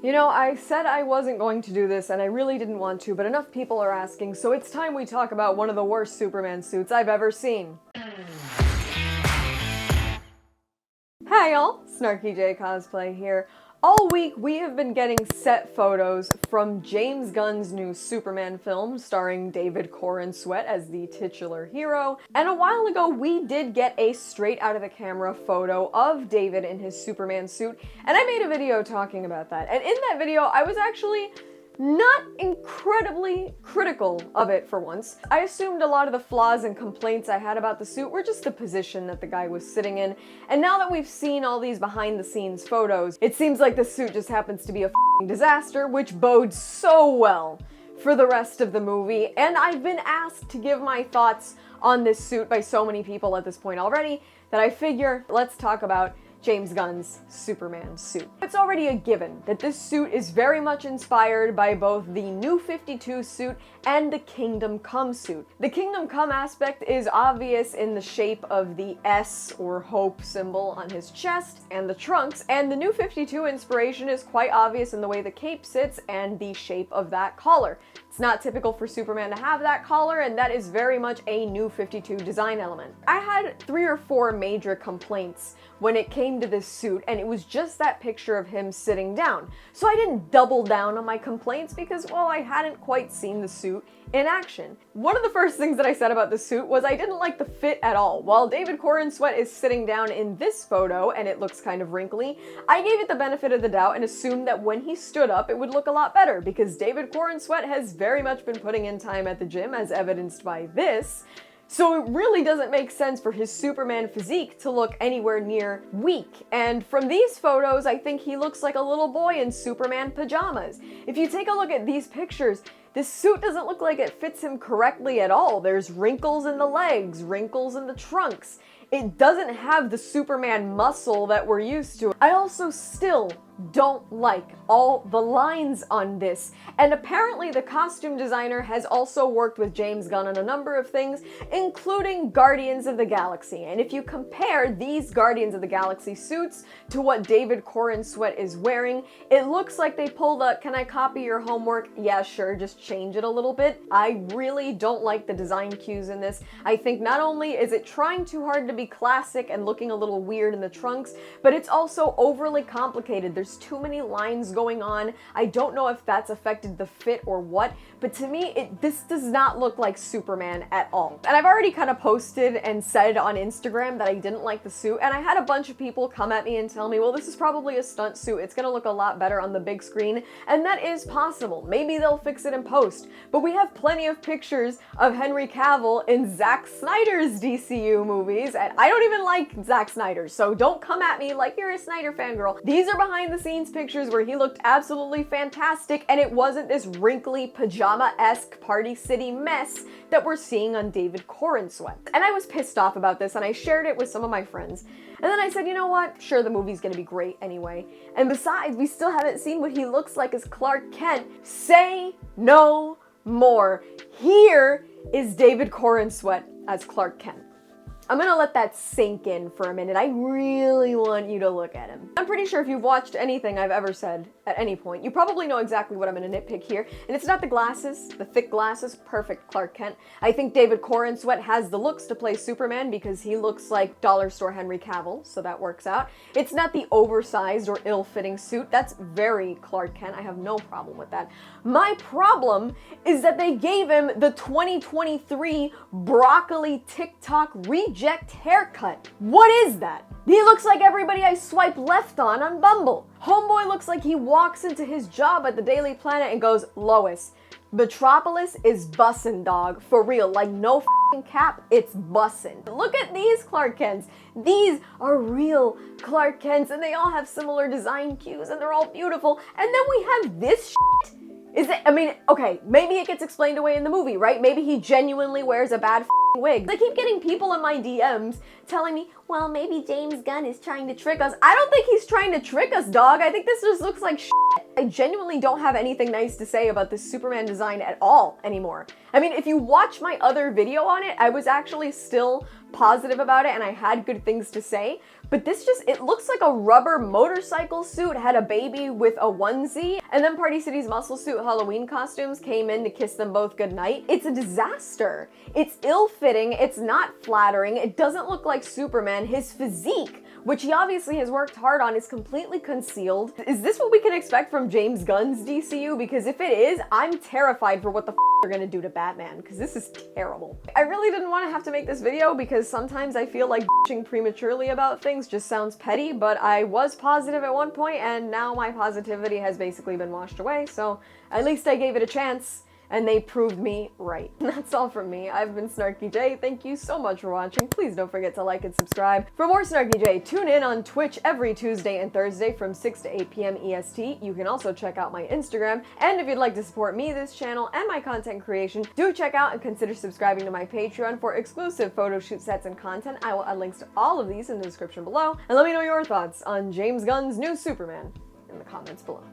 You know, I said I wasn't going to do this, and I really didn't want to, but enough people are asking, so it's time we talk about one of the worst Superman suits I've ever seen. Hi y'all, SnarkyJay cosplay here. All week we have been getting set photos from James Gunn's new Superman film starring David Corenswet as the titular hero, and a while ago we did get a straight out of the camera photo of David in his Superman suit, and I made a video talking about that. And in that video I was actually not incredibly critical of it for once. I assumed a lot of the flaws and complaints I had about the suit were just the position that the guy was sitting in, and now that we've seen all these behind the scenes photos, it seems like the suit just happens to be a f***ing disaster, which bodes so well for the rest of the movie. And I've been asked to give my thoughts on this suit by so many people at this point already that I figure let's talk about James Gunn's Superman suit. It's already a given that this suit is very much inspired by both the New 52 suit and the Kingdom Come suit. The Kingdom Come aspect is obvious in the shape of the S or hope symbol on his chest and the trunks, and the New 52 inspiration is quite obvious in the way the cape sits and the shape of that collar. It's not typical for Superman to have that collar, and that is very much a New 52 design element. I had 3 or 4 major complaints when it came to this suit, and it was just that picture of him sitting down. So I didn't double down on my complaints because, well, I hadn't quite seen the suit in action. One of the first things that I said about the suit was I didn't like the fit at all. While David Corenswet is sitting down in this photo and it looks kind of wrinkly, I gave it the benefit of the doubt and assumed that when he stood up it would look a lot better because David Corenswet has very much been putting in time at the gym, as evidenced by this. So it really doesn't make sense for his Superman physique to look anywhere near weak. And from these photos, I think he looks like a little boy in Superman pajamas. If you take a look at these pictures, this suit doesn't look like it fits him correctly at all. There's wrinkles in the legs, wrinkles in the trunks. It doesn't have the Superman muscle that we're used to. I also still don't like all the lines on this, and apparently the costume designer has also worked with James Gunn on a number of things, including Guardians of the Galaxy. And if you compare these Guardians of the Galaxy suits to what David Corenswet is wearing, it looks like they pulled a "can I copy your homework? Yeah, sure, just change it a little bit." I really don't like the design cues in this. I think not only is it trying too hard to be classic and looking a little weird in the trunks, but it's also overly complicated. There's too many lines going on. I don't know if that's affected the fit or what, but to me, this does not look like Superman at all. And I've already kind of posted and said on Instagram that I didn't like the suit, and I had a bunch of people come at me and tell me, well, this is probably a stunt suit. It's gonna look a lot better on the big screen, and that is possible. Maybe they'll fix it in post, but we have plenty of pictures of Henry Cavill in Zack Snyder's DCU movies, and I don't even like Zack Snyder, so don't come at me like you're a Snyder fangirl. These are behind the scenes pictures where he looked absolutely fantastic, and it wasn't this wrinkly pajama-esque Party City mess that we're seeing on David Corenswet. And I was pissed off about this, and I shared it with some of my friends. And then I said, you know what? Sure, the movie's gonna be great anyway. And besides, we still haven't seen what he looks like as Clark Kent. Say no more. Here is David Corenswet as Clark Kent. I'm gonna let that sink in for a minute. I really want you to look at him. I'm pretty sure if you've watched anything I've ever said at any point, you probably know exactly what I'm gonna nitpick here. And it's not the glasses, the thick glasses, perfect Clark Kent. I think David Corenswet has the looks to play Superman because he looks like dollar store Henry Cavill, so that works out. It's not the oversized or ill-fitting suit. That's very Clark Kent. I have no problem with that. My problem is that they gave him the 2023 broccoli TikTok reject haircut. What is that? He looks like everybody I swipe left on Bumble. Homeboy looks like he walks into his job at the Daily Planet and goes, "Lois, Metropolis is bussin', dog. For real, like no f***ing cap, it's bussin'." Look at these Clark Kents. These are real Clark Kents, and they all have similar design cues, and they're all beautiful. And then we have this shit. I mean, okay, maybe it gets explained away in the movie, right? Maybe he genuinely wears a bad wig. I keep getting people in my DMs telling me, well, maybe James Gunn is trying to trick us. I don't think he's trying to trick us, dog. I think this just looks like shit. I genuinely don't have anything nice to say about this Superman design at all anymore. I mean, if you watch my other video on it, I was actually still positive about it and I had good things to say. But this it looks like a rubber motorcycle suit had a baby with a onesie, and then Party City's Muscle Suit Halloween costumes came in to kiss them both goodnight. It's a disaster. It's ill-fitting, it's not flattering, it doesn't look like Superman. His physique, which he obviously has worked hard on, is completely concealed. Is this what we can expect from James Gunn's DCU? Because if it is, I'm terrified for what the they're gonna do to Batman, because this is terrible. I really didn't want to have to make this video because sometimes I feel like bitching prematurely about things just sounds petty, but I was positive at one point and now my positivity has basically been washed away, so at least I gave it a chance. And they proved me right. That's all from me. I've been SnarkyJay. Thank you so much for watching. Please don't forget to like and subscribe. For more SnarkyJay, tune in on Twitch every Tuesday and Thursday from 6 to 8 p.m. EST. You can also check out my Instagram. And if you'd like to support me, this channel, and my content creation, do check out and consider subscribing to my Patreon for exclusive photo shoot sets and content. I will add links to all of these in the description below. And let me know your thoughts on James Gunn's new Superman in the comments below.